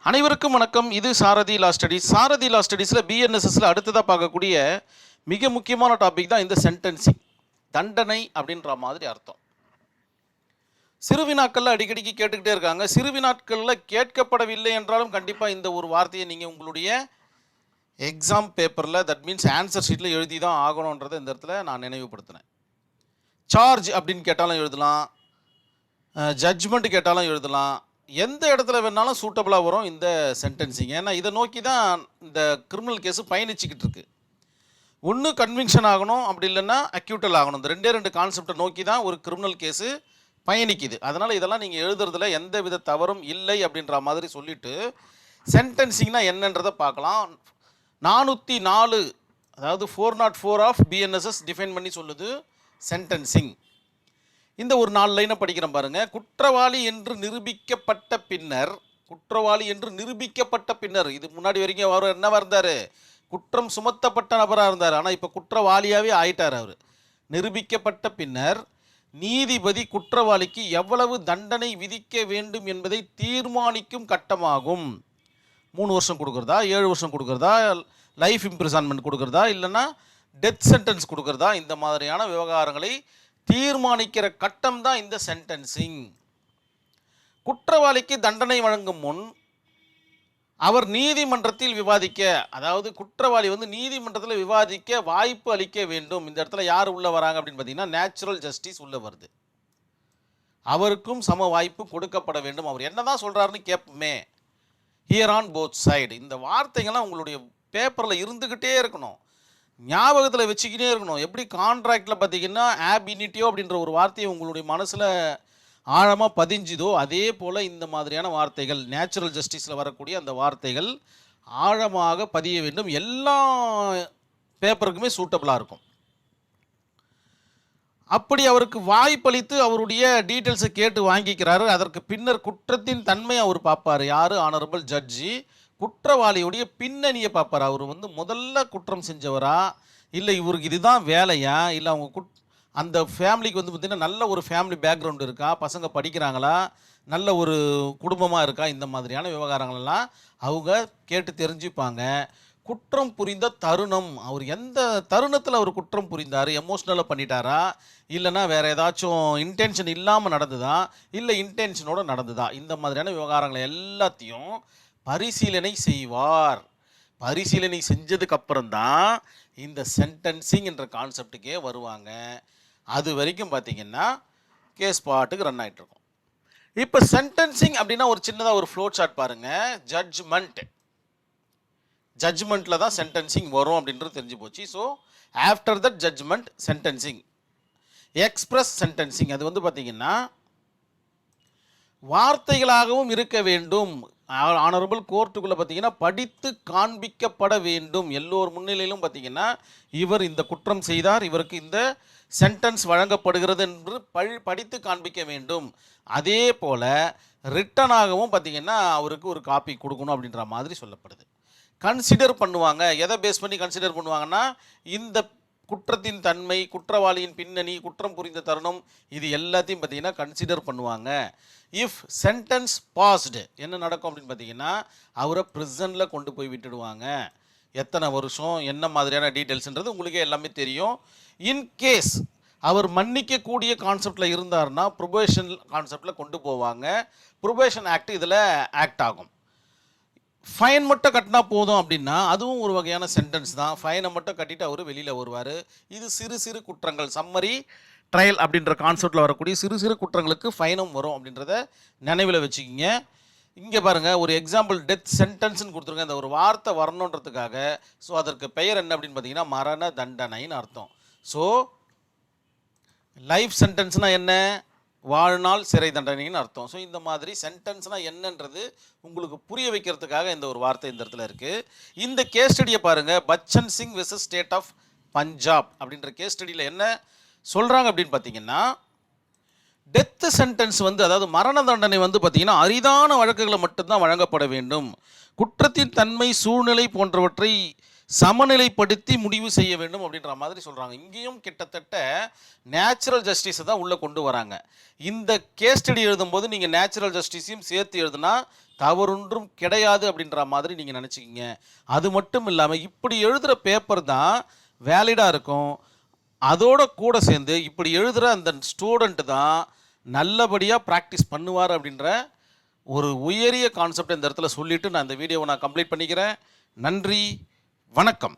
அனைவருக்கும் வணக்கம். இது சாரதி லா ஸ்டடீஸ். சாரதி லா ஸ்டடீஸில் பிஎன்எஸ்எஸ்ல அடுத்ததாக பார்க்கக்கூடிய மிக முக்கியமான டாபிக் தான் இந்த சென்டென்சிங். தண்டனை அப்படின்ற மாதிரி அர்த்தம். சிறுவினாக்களில் அடிக்கடிக்கு கேட்டுக்கிட்டே இருக்காங்க. சிறுவினாட்களில் கேட்கப்படவில்லை என்றாலும் கண்டிப்பாக இந்த ஒரு வார்த்தையை நீங்கள் உங்களுடைய எக்ஸாம் பேப்பரில், தட் மீன்ஸ் ஆன்சர் ஷீட்டில் எழுதி தான் ஆகணுன்றதை இந்த இடத்துல நான் நினைவுபடுத்தினேன். சார்ஜ் அப்படின்னு கேட்டாலும் எழுதலாம், ஜட்ஜ்மெண்ட் கேட்டாலும் எழுதலாம், எந்த இடத்துல வேணாலும் சூட்டபுளாக வரும் இந்த சென்டென்சிங். ஏன்னா இதை நோக்கி தான் இந்த கிரிமினல் கேஸு பயணிச்சுக்கிட்டு இருக்கு. ஒன்று கன்விக்ஷன் ஆகணும், அப்படி இல்லைன்னா அக்யூட்டல் ஆகணும். இந்த ரெண்டு கான்செப்டை நோக்கி தான் ஒரு கிரிமினல் கேஸு பயணிக்குது. அதனால் இதெல்லாம் நீங்கள் எழுதுறதுல எந்த வித தவறும் இல்லை அப்படின்ற மாதிரி சொல்லிவிட்டு சென்டென்சிங்னா என்னன்றதை பார்க்கலாம். 404, அதாவது 404 ஆஃப் பிஎன்எஸ்எஸ் டிஃபைன் பண்ணி சொல்லுது சென்டென்சிங். இந்த ஒரு 4 லைனை படிக்கிறேன் பாருங்க. குற்றவாளி என்று நிரூபிக்கப்பட்ட பின்னர், இது முன்னாடி வரைக்கும் அவர் என்னவா இருந்தார், குற்றம் சுமத்தப்பட்ட நபராக இருந்தார். ஆனால் இப்போ குற்றவாளியாகவே ஆயிட்டார் அவர். நிரூபிக்கப்பட்ட பின்னர் நீதிபதி குற்றவாளிக்கு எவ்வளவு தண்டனை விதிக்க வேண்டும் என்பதை தீர்மானிக்கும் கட்டமாகும். 3 வருஷம் கொடுக்குறதா, 7 வருஷம் கொடுக்குறதா, லைஃப் இம்ப்ரிசன்மெண்ட் கொடுக்குறதா, இல்லைன்னா டெத் சென்டென்ஸ் கொடுக்குறதா, இந்த மாதிரியான விவகாரங்களை தீர்மானிக்கிற கட்டம் தான் இந்த சென்டென்சிங். குற்றவாளிக்கு தண்டனை வழங்கும் முன் அவர் நீதிமன்றத்தில் விவாதிக்க, அதாவது குற்றவாளி நீதிமன்றத்தில் விவாதிக்க வாய்ப்பு அளிக்க வேண்டும். இந்த இடத்துல யார் உள்ள வராங்க அப்படின்னு பார்த்தீங்கன்னா நேச்சுரல் ஜஸ்டிஸ் உள்ள வருது. அவருக்கும் சம வாய்ப்பு கொடுக்கப்பட வேண்டும். அவர் என்னதான் சொல்றாருன்னு கேட்போமே. Hear on both side. இந்த வார்த்தைகள்லாம் உங்களுடைய பேப்பரில் இருந்துக்கிட்டே இருக்கணும், ஞாபகத்தில் வச்சுக்கிட்டே இருக்கணும். எப்படி கான்ட்ராக்டில் பார்த்தீங்கன்னா ஆப் இனிட்டியோ அப்படின்ற ஒரு வார்த்தையை உங்களுடைய மனசில் ஆழமாக பதிஞ்சுதோ, அதே போல் இந்த மாதிரியான வார்த்தைகள் நேச்சுரல் ஜஸ்டிஸில் வரக்கூடிய அந்த வார்த்தைகள் ஆழமாக பதிய வேண்டும். எல்லா பேப்பருக்குமே சூட்டபுளாக இருக்கும். அப்படி அவருக்கு வாய்ப்பளித்து அவருடைய டீட்டெயில்ஸை கேட்டு வாங்கிக்கிறாரு. அதற்கு பின்னர் குற்றத்தின் தன்மை அவர் பார்ப்பார். யார்? ஆனரபிள் ஜட்ஜி. குற்றவாளியுடைய பின்னணியை பார்ப்பார். அவர் முதல்ல குற்றம் செஞ்சவரா, இல்லை இவருக்கு இதுதான் வேலையா, இல்லை அவங்க அந்த ஃபேமிலிக்கு பார்த்திங்கன்னா நல்ல ஒரு ஃபேமிலி பேக்ரவுண்டு இருக்கா, பசங்க படிக்கிறாங்களா, நல்ல ஒரு குடும்பமாக இருக்கா, இந்த மாதிரியான விவகாரங்களெல்லாம் அவங்க கேட்டு தெரிஞ்சுப்பாங்க. குற்றம் புரிந்த தருணம், அவர் எந்த தருணத்தில் அவர் குற்றம் புரிந்தார், எமோஷ்னலாக பண்ணிட்டாரா, இல்லைனா வேறு ஏதாச்சும் இன்டென்ஷன் இல்லாமல் நடந்துதா, இல்லை இன்டென்ஷனோடு நடந்துதா, இந்த மாதிரியான விவகாரங்களை எல்லாத்தையும் பரிசீலனை செய்வார். பரிசீலனை செஞ்சதுக்கு அப்புறம்தான் இந்த சென்டென்சிங் என்ற கான்செப்டுக்கே வருவாங்க. அது வரைக்கும் பார்த்திங்கன்னா கேஸ் பாட்டுக்கு ரன் ஆகிட்டு இருக்கும். இப்போ சென்டென்சிங் அப்படின்னா ஒரு சின்னதாக ஒரு ஃப்ளோ சார்ட் பாருங்கள். ஜட்ஜ்மெண்ட்டில் தான் சென்டென்சிங் வரும் அப்படின்றது தெரிஞ்சு போச்சு. So after that judgment sentencing. Express sentencing அது பார்த்திங்கன்னா வார்த்தைகளாகவும் இருக்க வேண்டும். ஆனரபிள் கோர்ட்டுக்குள்ளே பார்த்தீங்கன்னா படித்து காண்பிக்கப்பட வேண்டும். எல்லோர் முன்னிலையிலும் பார்த்தீங்கன்னா இவர் இந்த குற்றம் செய்தார், இவருக்கு இந்த சென்டென்ஸ் வழங்கப்படுகிறது என்று படித்து காண்பிக்க வேண்டும். அதே போல் ரிட்டனாகவும் பார்த்தீங்கன்னா அவருக்கு ஒரு காப்பி கொடுக்கணும் அப்படின்ற மாதிரி சொல்லப்படுது. கன்சிடர் பண்ணுவாங்க. எதை பேஸ் பண்ணி கன்சிடர் பண்ணுவாங்கன்னா இந்த குற்றத்தின் தன்மை, குற்றவாளியின் பின்னணி, குற்றம் புரிந்த தருணம், இது எல்லாத்தையும் பார்த்தீங்கன்னா கன்சிடர் பண்ணுவாங்க. இஃப் சென்டென்ஸ் பாஸ்டு என்ன நடக்கும் அப்படின்னு பார்த்தீங்கன்னா அவரை ப்ரிசனில் கொண்டு போய் விட்டுடுவாங்க. எத்தனை வருஷம், என்ன மாதிரியான டீட்டெயில்ஸ்ன்றது உங்களுக்கே எல்லாமே தெரியும். இன்கேஸ் அவர் மன்னிக்கக்கூடிய கான்செப்டில் இருந்தார்னா ப்ரொபேஷன் கான்செப்டில் கொண்டு போவாங்க. ப்ரொபேஷன் ஆக்ட் இதில் ஆக்ட் ஆகும். ஃபைன் மட்டும் கட்டினா போதும் அப்படின்னா அதுவும் ஒரு வகையான சென்டென்ஸ் தான். ஃபைனை மட்டும் கட்டிட்டு அவர் வெளியில் வருவார். இது சிறு சிறு குற்றங்கள், சம்மரி ட்ரையல் அப்படின்ற கான்செப்டில் வரக்கூடிய சிறு சிறு குற்றங்களுக்கு ஃபைனும் வரும் அப்படின்றத நினைவில் வச்சுக்கிங்க. இங்கே பாருங்கள், ஒரு எக்ஸாம்பிள் டெத் சென்டென்ஸ்னு கொடுத்துருங்க. இந்த ஒரு வார்த்தை வரணுன்றதுக்காக. ஸோ அதற்கு பெயர் என்ன அப்படின்னு பார்த்தீங்கன்னா மரண தண்டனைன்னு அர்த்தம். ஸோ லைஃப் சென்டென்ஸ்னால் என்ன? வாழ்நாள் சிறை தண்டனைன்னு அர்த்தம். ஸோ இந்த மாதிரி சென்டென்ஸ்னால் என்னன்றது உங்களுக்கு புரிய வைக்கிறதுக்காக இந்த ஒரு வார்த்தை இந்த இடத்துல இருக்குது. இந்த கேஸ் ஸ்டடியை பாருங்கள். Bachan Singh versus state of Punjab அப்படின்ற கேஸ் ஸ்டடியில் என்ன சொல்கிறாங்க அப்படின்னு பார்த்தீங்கன்னா டெத்து சென்டென்ஸ் அதாவது மரண தண்டனை பார்த்தீங்கன்னா அரிதான வழக்குகளை மட்டும்தான் வழங்கப்பட வேண்டும். குற்றத்தின் தன்மை, சூழ்நிலை போன்றவற்றை சமநிலைப்படுத்தி முடிவு செய்ய வேண்டும் அப்படின்ற மாதிரி சொல்கிறாங்க. இங்கேயும் கிட்டத்தட்ட நேச்சுரல் ஜஸ்டிஸை தான் உள்ளே கொண்டு வராங்க. இந்த கேஸ் ஸ்டடி எழுதும்போது நீங்கள் நேச்சுரல் ஜஸ்டிஸையும் சேர்த்து எழுதுனா தவறொன்றும் கிடையாது அப்படின்ற மாதிரி நீங்கள் நினச்சிக்கிங்க. அது மட்டும் இல்லாமல் இப்படி எழுதுகிற பேப்பர் தான் வேலிடாக இருக்கும். அதோட கூட சேர்ந்து இப்படி எழுதுகிற அந்த ஸ்டூடெண்ட்டு தான் நல்லபடியாக ப்ராக்டிஸ் பண்ணுவார் அப்படின்ற ஒரு உயரிய கான்செப்ட் இந்த இடத்துல சொல்லிவிட்டு நான் இந்த வீடியோவை கம்ப்ளீட் பண்ணிக்கிறேன். நன்றி, வணக்கம்.